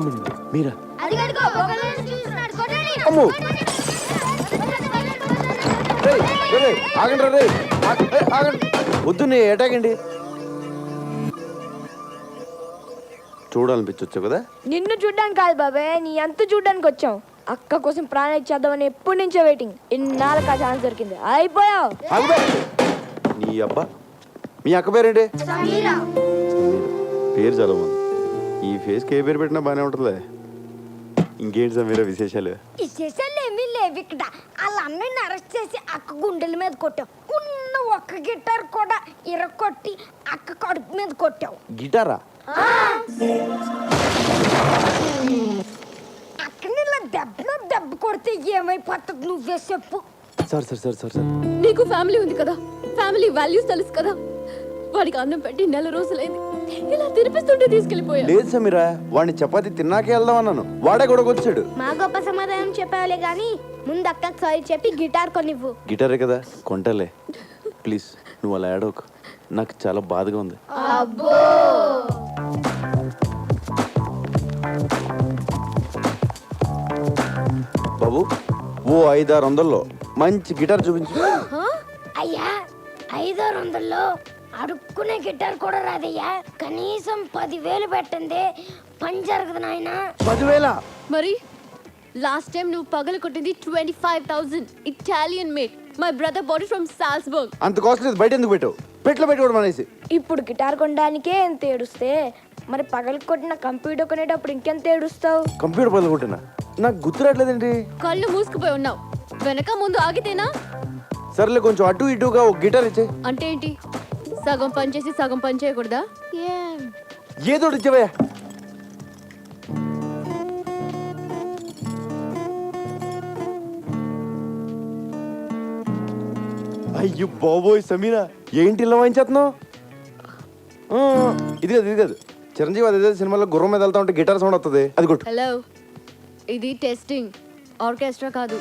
అమ్మ మీరా? అమ్మో ఆగండి రే, ఆగండి, వద్దు, నీ ఏటాగండి. చూడాలనిపించవచ్చు కదా? నిన్ను చూడ్డానికి కాదు బాబాయ్, నీ అంత చూడ్డానికి వచ్చాం. అక్క కోసం ప్రాణం ఇచ్చేద్దామని ఎప్పటి నుంచో వెయిటింగ్. ఇన్నాళ్ళకి ఆ ఛాన్స్ దొరికింది. అయిపోయావు. నీ అబ్బా, మీ అక్క పేరేంటి? పేరు చాలా బాగుంది. ఈ ఫేస్కి ఏ పేరు పెట్టినా బాగానే ఉంటుందిలే. ఇంకేంటి సమీరా విశేషాలు? విశేషాలు ఏమీ లేవు ఇక్కడ. వాళ్ళ అన్నయ్యని అరెస్ట్ చేసి అక్క గుండెల మీద కొట్టావు. ఉన్న ఒక్క గిటార్ కూడా ఇరగొట్టి అక్క కడుపు మీద కొట్టావు. గిటారా? అక్కని ఇలా దెబ్బ కొడితే ఏమైపోతుంది నువ్వే చెప్పు. Sir sir sir sir sir నీకు ఫ్యామిలీ ఉంది కదా, ఫ్యామిలీ వాల్యూస్ తెలుసు కదా. వాడికి అన్నం పెట్టి 4 రోజులైంది, ఇలా తినిపిస్తుంటే తీసుకెళ్ళిపోయా. లేదు సమీరా, వాడిని చపాతి తిన్నాకే వెళ్దాం అన్నాను, వాడే కూడా వచ్చాడు. మా గొప్ప సమాధానం చెప్పావులే గాని ముందు అక్కకి సారీ చెప్పి గిటార్ కొనివ్వు. గిటారే కదా, కొంటలే. ప్లీజ్ నువ్వు అలా ఏడవకు, నాకు చాలా బాధగా ఉంది. బాబు, ఓ 500-600 మంచి గిటార్ చూపించు. అయ్యా 500-600 అడుక్కునే గిటార్ కూడా రాదయ్యా. కనీసం 10,000 పెట్టండి, పని జరగదు నాయన. 10,000? మరి లాస్ట్ టైం నువ్వు పగలు కొట్టింది 25,000 Italian made. My brother bought it from Salzburg. అంత కాస్ట్లీ బయట ఎందుకు పెట్టావు? పెట్లో పెట్టుకోవడం అనేసి. ఇప్పుడు గిటార్ కొనడానికే ఎంత ఏడుస్తే మరి పగలు కొట్టిన కంప్యూటర్ కొనేటప్పుడు ఇంకెంత ఏడుస్తావు? కంప్యూటర్ పగలు కొట్టినా? నాకు గుర్తురాట్లేదండి. కళ్ళు మూసుకుపోయి ఉన్నావు, వెనక ముందు ఆగితేనా? సర్లే, కొంచెం అటు ఇటుగా ఒక గిటార్ ఇచ్చే. అంటే ఏంటి, సగం పని చేసి సగం పని చేయకూడదా? ఏదో ఇచ్చేవయ్యా. అయ్యో బాబోయ్ సమీరా, ఏంటి ఇలా వాయించేస్తున్నావు? ఇది కాదు, ఇది కాదు. చిరంజీవి అదే సినిమాలో గుర్రం మీద వెళ్తా ఉంటే గిటార్ సౌండ్ వస్తుంది, అది కొట్టు. హలో, ఇది టెస్టింగ్, ఆర్కెస్ట్రా కాదు.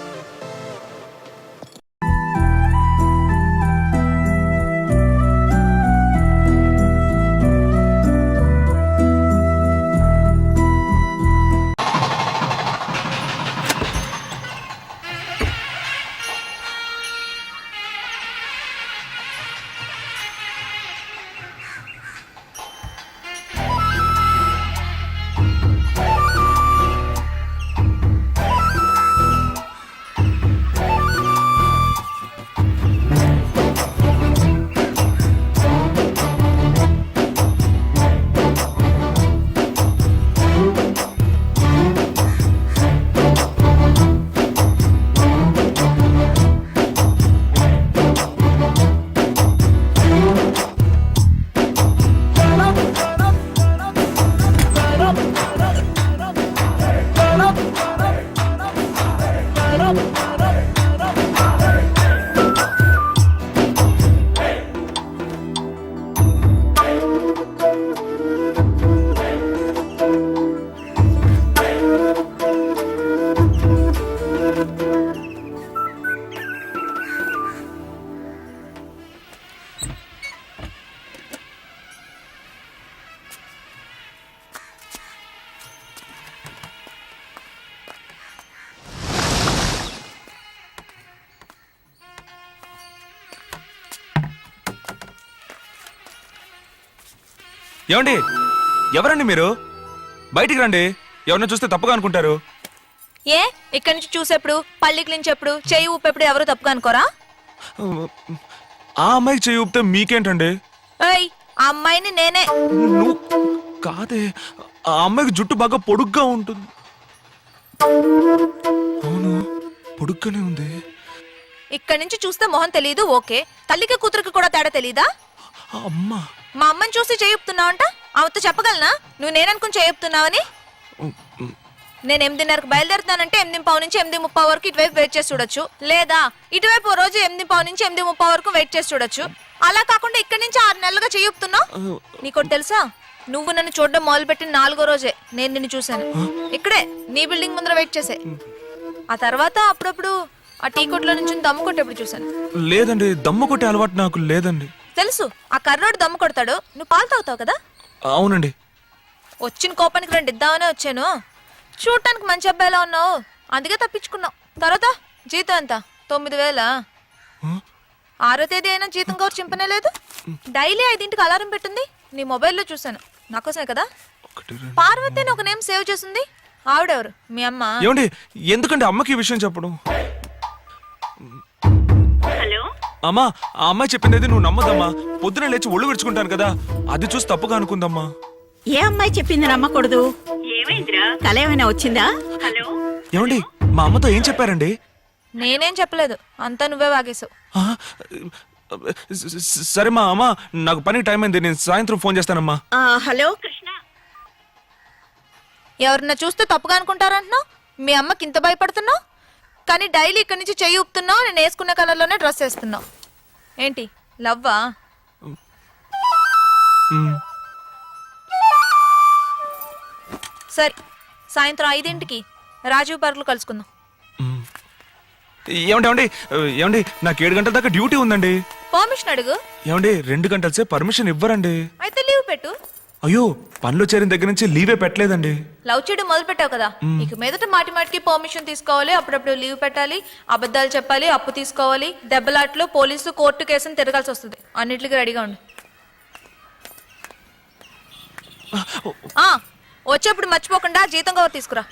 ఏమండి, ఎవరండి మీరు? బయటికి రండి, ఎవరిని చూస్తే తప్పుగా అనుకుంటారు. ఏ ఇక్కడి నుంచి చూసేప్పుడు, పల్లికి నుంచి ఎప్పుడు, చెయ్యి ఊపెప్పుడు ఎవరు తప్పుగా అనుకోరా? ఆ అమ్మాయికి చెయ్యి ఊపితే మీకేంటండి? ఏయ్, ఆ అమ్మాయిని నేనే. నువ్వు కాదే, ఆ అమ్మాయికి జుట్టు బాగా పొడుగ్గా ఉంటుంది. అవును, పొడుగ్గానే ఉంది. ఇక్కడి నుంచి చూస్తే మొహం తెలీదు, ఓకే. తల్లికి కూతురికి కూడా తేడా తెలీదా? అమ్మా, మా అమ్మని చూసి చెయ్యుతున్నావంట, ఆమెతో చెప్పగలనా నువ్వు నేననుకుని చెయ్యుతున్నావని? నేను 8:30కి బయలుదేరుతానంటే 8:15 నుంచి 8:30 వరకు ఇటువైపు వెయిట్ చేసి చూడొచ్చు, లేదా ఇటువైపు రోజు 8:15 నుంచి 8:30 వరకు వెయిట్ చేసి చూడొచ్చు. అలా కాకుండా ఇక్కడి నుంచి 6 నెలలుగా చెయ్యుతున్నావు. నీకోటి తెలుసా, నువ్వు నన్ను చూడడం మొదలుపెట్టిన 4వ రోజే నేను నిన్ను చూశాను. ఇక్కడే నీ బిల్డింగ్ ముందర వెయిట్ చేసే. ఆ తర్వాత అప్పుడప్పుడు ఆ టీ కొట్లో నుంచి దమ్ము కొట్టేప్పుడు చూశాను. లేదండి, దమ్ము కొట్టే అలవాటు నాకు లేదండి. తెలుసు, ఆ కర్రోడు దమ్ము కొడతాడు, నువ్వు పాలు తాగుతావు కదా. అవునండి. వచ్చిన కోపానికి 2 ఇద్దామనే వచ్చాను. చూడటానికి మంచి అబ్బాయిలా ఉన్నావు, అందుకే తప్పించుకున్నావు. తర్వాత జీతం ఎంత? 9,000. 6వ తేదీ అయినా జీతం కవర్ చింపనే లేదు. డైలీ 5ంటికి అలారం పెట్టింది, నీ మొబైల్లో చూశాను. నాకోసమే కదా. పార్వతి అని ఒక నేమ్ సేవ్ చేసింది, ఆవిడెవరు? మీ అమ్మ. ఏమండి ఎందుకండి అమ్మకి ఈ విషయం చెప్పడం? అమ్మా, ఆ అమ్మాయి చెప్పింది నువ్వు నమ్మదమ్మా. పొద్దున లేచి ఒళ్ళు విడుచుకుంటాను కదా, అది చూసి తప్పుగా అనుకుందమ్మా. ఏ అమ్మాయి చెప్పింది నమ్మకూడదు? కల ఏమైనా వచ్చిందా? ఏమండి మా అమ్మతో ఏం చెప్పారండి? నేనేం చెప్పలేదు, అంతా నువ్వే వాగేశావు. ఆ, సరే మా అమ్మ, నాకు పని టైం అయింది, నేను సాయంత్రం ఫోన్ చేస్తానమ్మా. హలో ఎవరన్నా చూస్తే తప్పుగా అనుకుంటారంటున్నావు. మీ అమ్మకి ఇంత భయపడుతున్నావు, కానీ డైలీ ఇక్కడి నుంచి చెయ్యి ఊపుతున్నావు, నేను వేసుకున్న కలర్లోనే డ్రెస్ వేస్తున్నావు. ఏంటి లవ్వా? సరే, సాయంత్రం 5ంటికి రాజీవ్ పార్క్లో కలుసుకుందాం. ఏమండి ఏమండి నాకు 7 గంటల దాకా డ్యూటీ ఉందండి. పర్మిషన్ అడుగు. ఏమండి 2 గంటల సేపు పర్మిషన్ ఇవ్వరండి. అయితే లీవ్ పెట్టు. అయ్యో, పనిలో చేరిన దగ్గర నుంచి లీవే పెట్టలేదండి. లవ్ చేయడం మొదలు పెట్టావు కదా, ఇక మీదట మాటి మాటికి పర్మిషన్ తీసుకోవాలి, అప్పుడప్పుడు లీవ్ పెట్టాలి, అబద్ధాలు చెప్పాలి, అప్పు తీసుకోవాలి, దెబ్బలాట్లు, పోలీసు, కోర్టు కేసుని తిరగాల్సి వస్తుంది. అన్నిటికీ రెడీగా ఉండు. వచ్చేప్పుడు మర్చిపోకుండా జీతం కవర్ తీసుకురా.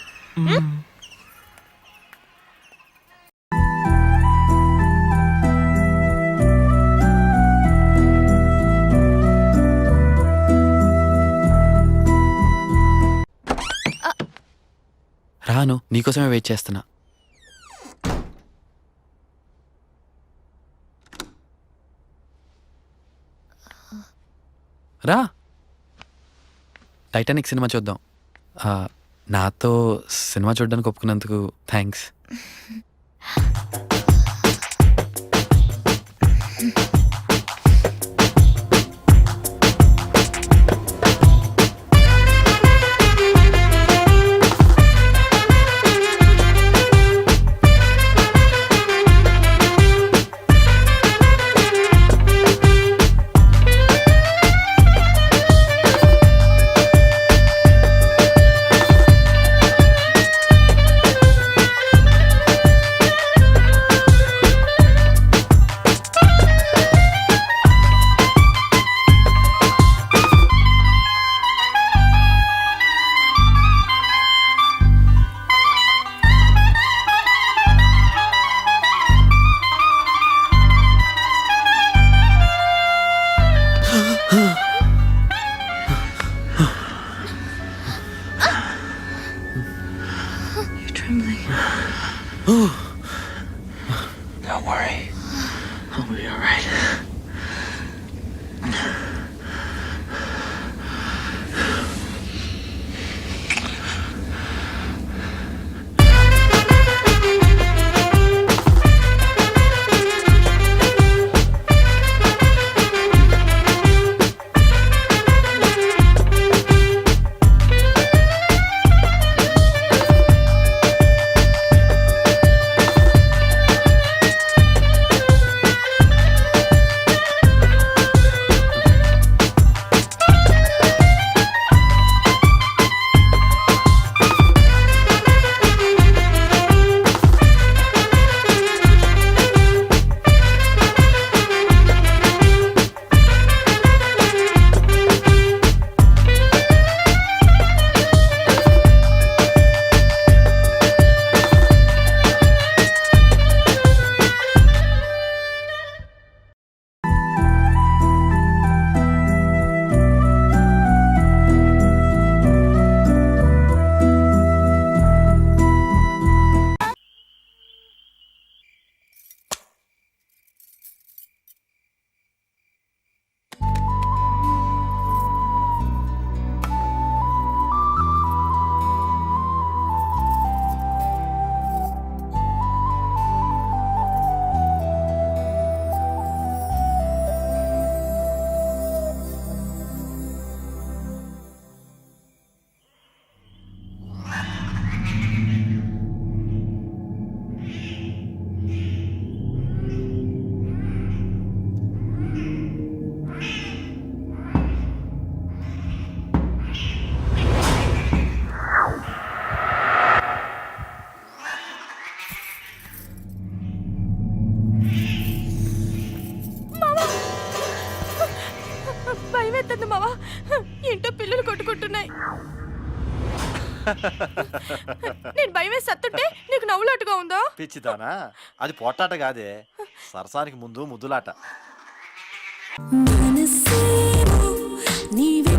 రాను, నీకోసమే వెయిట్ చేస్తున్నా. రా, టైటానిక్ సినిమా చూద్దాం. నాతో సినిమా చూడడానికి ఒప్పుకున్నందుకు థ్యాంక్స్. ఏంటో పిల్లలు కొట్టుకుంటున్నాయి. నేను భయం వేసి సత్తుంటే నీకు నవ్వులాటుగా ఉందా? పిచ్చిదానా, అది పోట్లాట కాదే, సరసానికి ముందు ముద్దులాట. మనసేమో నీవే